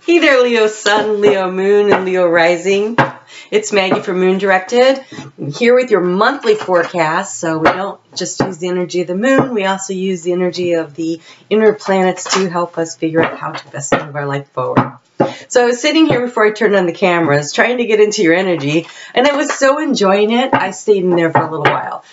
Hey there, Leo Sun, Leo Moon, and Leo Rising. It's Maggie from Moon Directed. I'm here with your monthly forecast. So we don't just use the energy of the moon, we also use the energy of the inner planets to help us figure out how to best move our life forward. So I was sitting here before I turned on the cameras, trying to get into your energy, and I was so enjoying it, I stayed in there for a little while.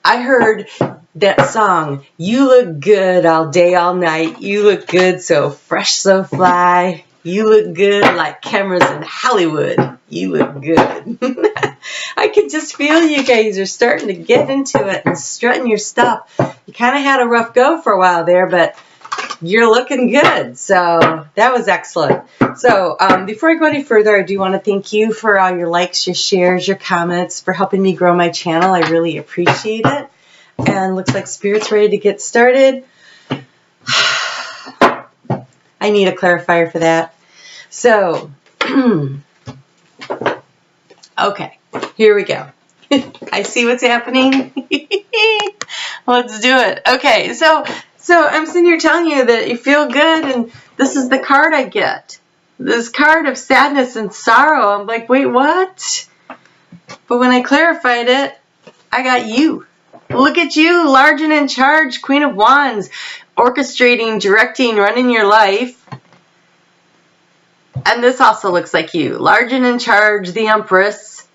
I heard that song, "You look good all day, all night. You look good, so fresh, so fly. You look good like cameras in Hollywood. You look good." I can just feel you guys are starting to get into it and strutting your stuff. You kind of had a rough go for a while there, but you're looking good. So that was excellent. So before I go any further, I do want to thank you for all your likes, your shares, your comments, for helping me grow my channel. I really appreciate it. And looks like Spirit's ready to get started. I need a clarifier for that. So, okay, here we go. I see what's happening. Let's do it. Okay, so I'm sitting here telling you that you feel good, and this is the card I get. This card of sadness and sorrow. I'm like, wait, what? But when I clarified it, I got you. Look at you, large and in charge, Queen of Wands, orchestrating, directing, running your life. And this also looks like you, large and in charge, the Empress,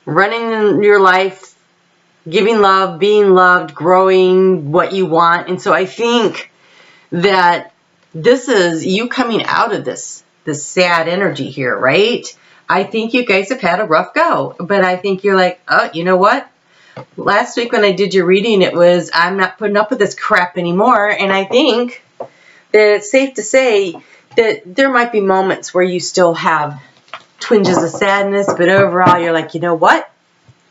running your life, giving love, being loved, growing what you want. And so I think that this is you coming out of this sad energy here, right? I think you guys have had a rough go, but I think you're like, oh, you know what? Last week when I did your reading, it was, I'm not putting up with this crap anymore. And I think that it's safe to say that there might be moments where you still have twinges of sadness, but overall you're like, you know what?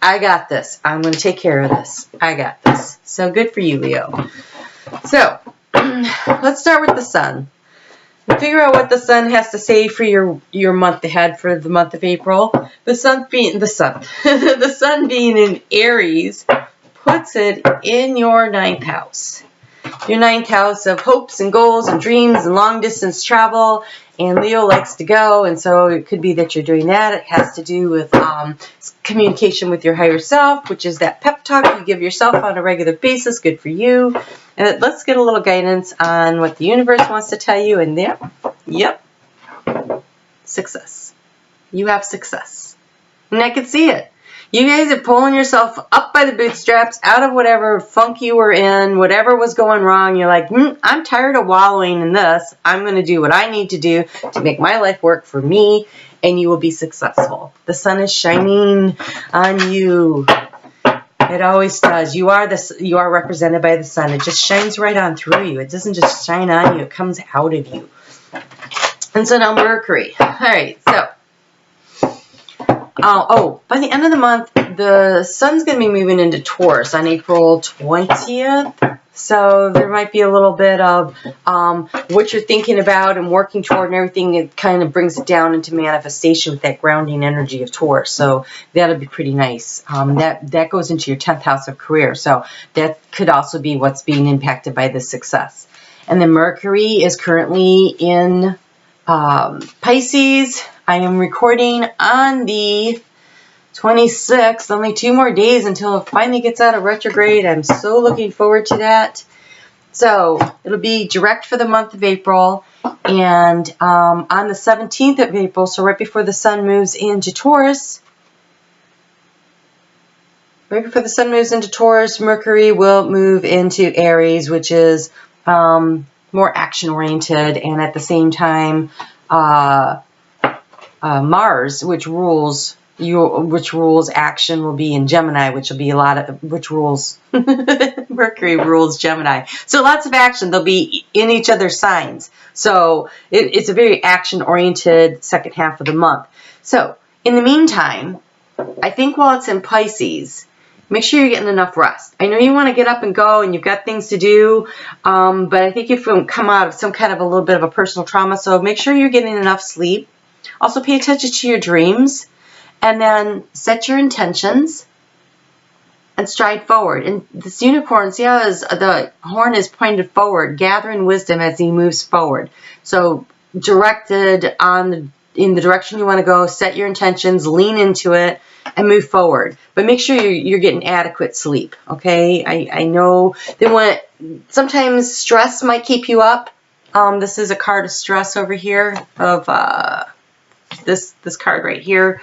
I got this. I'm going to take care of this. I got this. So good for you, Leo. So let's start with the sun. Figure out what the sun has to say for your month ahead for the month of April. The sun being the sun being in Aries puts it in your 9th house. Your 9th house of hopes and goals and dreams and long distance travel. And Leo likes to go, and so it could be that you're doing that. It has to do with communication with your higher self, which is that pep talk you give yourself on a regular basis. Good for you. And let's get a little guidance on what the universe wants to tell you. And there, yep, success. You have success. And I can see it. You guys are pulling yourself up by the bootstraps out of whatever funk you were in, whatever was going wrong. You're like, I'm tired of wallowing in this. I'm going to do what I need to do to make my life work for me, and you will be successful. The sun is shining on you. It always does. You are represented by the sun. It just shines right on through you. It doesn't just shine on you. It comes out of you. And so now Mercury. All right, so by the end of the month, the sun's going to be moving into Taurus on April 20th. So there might be a little bit of what you're thinking about and working toward and everything. It kind of brings it down into manifestation with that grounding energy of Taurus. So that'll be pretty nice. That goes into your 10th house of career. So that could also be what's being impacted by this success. And then Mercury is currently in Pisces. I am recording on the 26th, only 2 more days until it finally gets out of retrograde. I'm so looking forward to that. So it'll be direct for the month of April, and on the 17th of April, so right before the sun moves into Taurus, Mercury will move into Aries, which is more action-oriented, and at the same time, Mars, which rules action, will be in Gemini, which rules Mercury rules Gemini. So lots of action. They'll be in each other's signs. So it's a very action-oriented second half of the month. So in the meantime, I think while it's in Pisces, make sure you're getting enough rest. I know you want to get up and go and you've got things to do, but I think if you come out of some kind of a little bit of a personal trauma, so make sure you're getting enough sleep. Also pay attention to your dreams, and then set your intentions and stride forward. And this unicorn, see how the horn is pointed forward, gathering wisdom as he moves forward. So directed in the direction you want to go. Set your intentions, lean into it, and move forward. But make sure you're getting adequate sleep, okay? I know that sometimes stress might keep you up. This is a card of stress over here, of this card right here.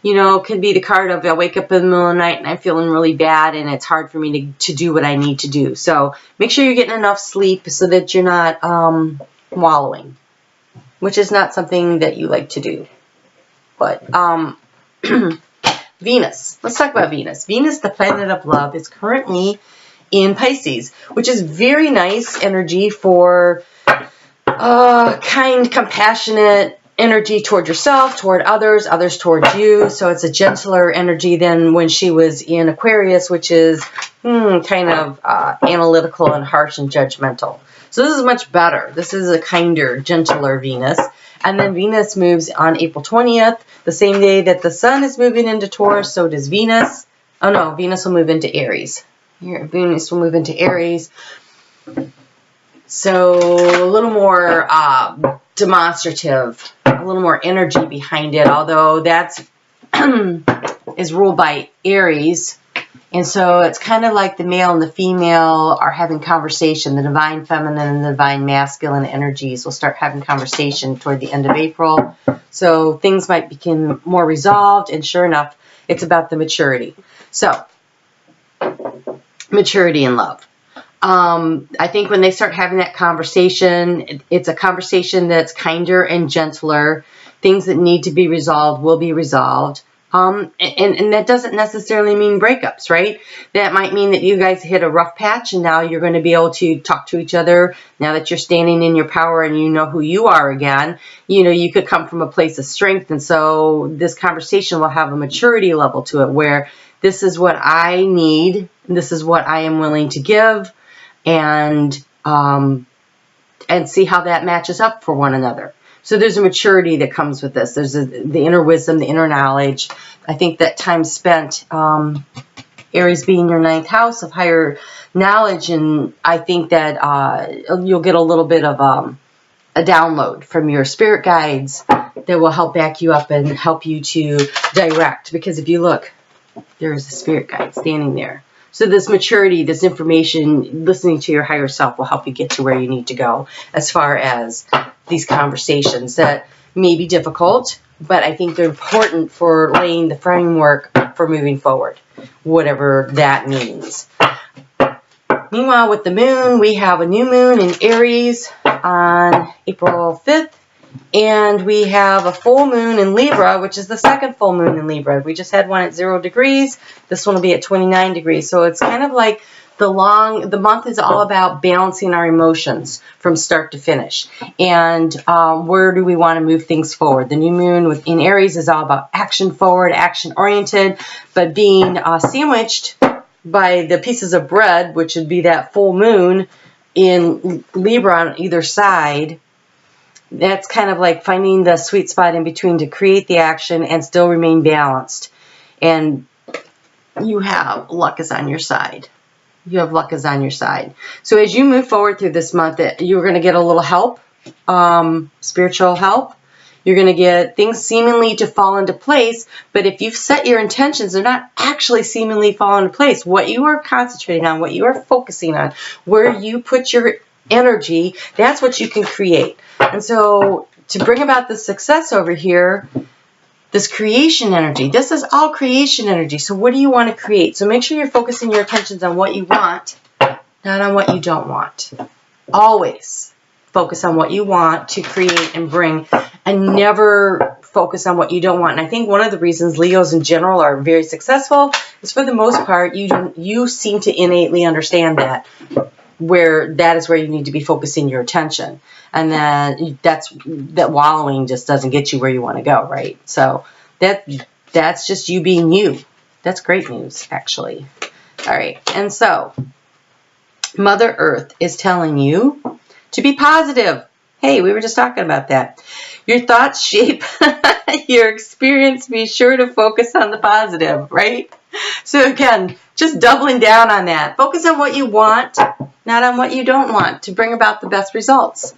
You know, it could be the card of I wake up in the middle of the night and I'm feeling really bad and it's hard for me to do what I need to do. So make sure you're getting enough sleep so that you're not wallowing, which is not something that you like to do. But Venus. Let's talk about Venus. Venus, the planet of love, is currently in Pisces, which is very nice energy for kind, compassionate energy toward yourself, toward others, others towards you. So it's a gentler energy than when she was in Aquarius, which is kind of analytical and harsh and judgmental. So this is much better. This is a kinder, gentler Venus. And then Venus moves on April 20th, the same day that the Sun is moving into Taurus, so does Venus. Oh no, Venus will move into Aries. Here, Venus will move into Aries. So a little more demonstrative, a little more energy behind it, although that's is ruled by Aries. And so it's kind of like the male and the female are having conversation. The divine feminine and the divine masculine energies will start having conversation toward the end of April. So things might become more resolved. And sure enough, it's about the maturity. So maturity in love. I think when they start having that conversation, it's a conversation that's kinder and gentler. Things that need to be resolved will be resolved. And that doesn't necessarily mean breakups, right? That might mean that you guys hit a rough patch and now you're going to be able to talk to each other now that you're standing in your power and you know who you are again. You know, you could come from a place of strength. And so this conversation will have a maturity level to it where this is what I need. This is what I am willing to give. And see how that matches up for one another. So there's a maturity that comes with this. There's the inner wisdom, the inner knowledge. I think that time spent, Aries being your 9th house of higher knowledge, and I think that you'll get a little bit of a download from your spirit guides that will help back you up and help you to direct. Because if you look, there's a spirit guide standing there. So this maturity, this information, listening to your higher self will help you get to where you need to go as far as these conversations that may be difficult, but I think they're important for laying the framework for moving forward, whatever that means. Meanwhile, with the moon, we have a new moon in Aries on April 5th. And we have a full moon in Libra, which is the second full moon in Libra. We just had one at 0 degrees. This one will be at 29 degrees. So it's kind of like the month is all about balancing our emotions from start to finish. And where do we want to move things forward? The new moon in Aries is all about action forward, action oriented, but being sandwiched by the pieces of bread, which would be that full moon in Libra on either side. That's kind of like finding the sweet spot in between to create the action and still remain balanced. And you have luck is on your side. You have luck is on your side. So as you move forward through this month, you're going to get a little help, spiritual help. You're going to get things seemingly to fall into place. But if you've set your intentions, they're not actually seemingly fall into place. What you are concentrating on, what you are focusing on, where you put your energy, that's what you can create. And so to bring about the success over here, this creation energy, this is all creation energy. So what do you want to create? So make sure you're focusing your attentions on what you want, not on what you don't want. Always focus on what you want to create and bring, and never focus on what you don't want. And I think one of the reasons Leos in general are very successful is, for the most part, you seem to innately understand that. That is where you need to be focusing your attention, and then that wallowing just doesn't get you where you want to go, right? So that's just you being you. That's great news, actually. All right, and so Mother Earth is telling you to be positive. Hey, we were just talking about that. Your thoughts shape your experience. Be sure to focus on the positive, right? So again, just doubling down on that. Focus on what you want, not on what you don't want, to bring about the best results.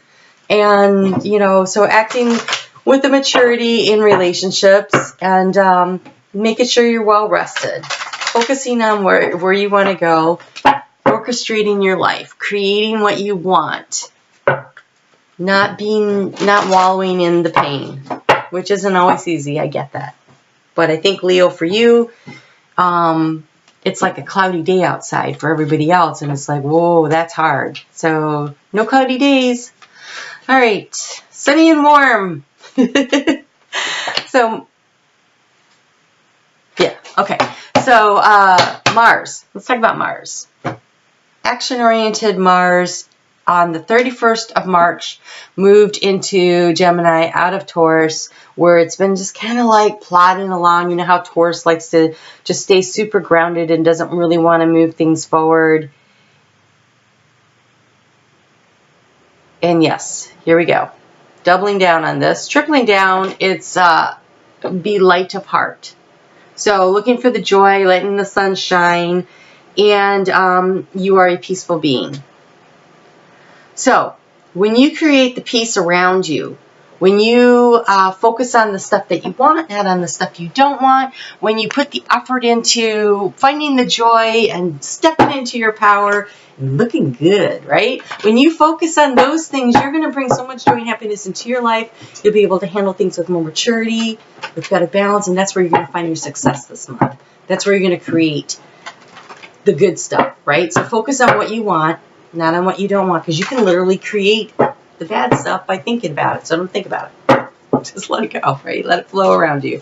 And, you know, so acting with the maturity in relationships and making sure you're well rested. Focusing on where you want to go. Orchestrating your life. Creating what you want. Not wallowing in the pain. Which isn't always easy. I get that. But I think, Leo, for you, it's like a cloudy day outside for everybody else. And it's like, whoa, that's hard. So, no cloudy days. All right. Sunny and warm. So, yeah. Okay. So, Mars. Let's talk about Mars. Action-oriented Mars on the 31st of March moved into Gemini out of Taurus, where it's been just kind of like plodding along. You know how Taurus likes to just stay super grounded and doesn't really want to move things forward. And yes, here we go. Doubling down on this. Tripling down, it's be light of heart. So looking for the joy, letting the sun shine, and you are a peaceful being. So when you create the peace around you, when you focus on the stuff that you want, not on the stuff you don't want, when you put the effort into finding the joy and stepping into your power and looking good, right? When you focus on those things, you're going to bring so much joy and happiness into your life. You'll be able to handle things with more maturity, with better balance, and that's where you're going to find your success this month. That's where you're going to create the good stuff, right? So focus on what you want, not on what you don't want, because you can literally create the bad stuff by thinking about it. So don't think about it. Just let it go, right? Let it flow around you.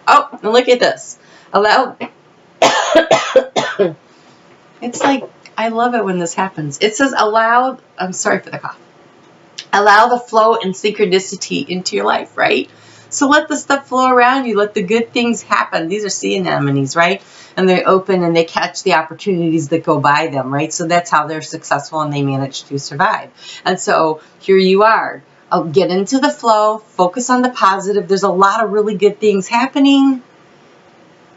Oh, and look at this. Allow. It's like, I love it when this happens. It says allow, I'm sorry for the cough. Allow the flow and synchronicity into your life, right? So let the stuff flow around you. Let the good things happen. These are sea anemones, right? And they open and they catch the opportunities that go by them, right? So that's how they're successful and they manage to survive. And so here you are. Get into the flow. Focus on the positive. There's a lot of really good things happening.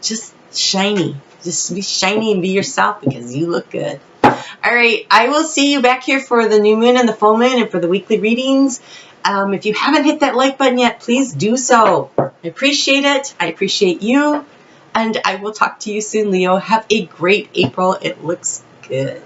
Just shiny. Just be shiny and be yourself because you look good. All right. I will see you back here for the new moon and the full moon and for the weekly readings. If you haven't hit that like button yet, please do so. I appreciate it. I appreciate you. And I will talk to you soon, Leo. Have a great April. It looks good.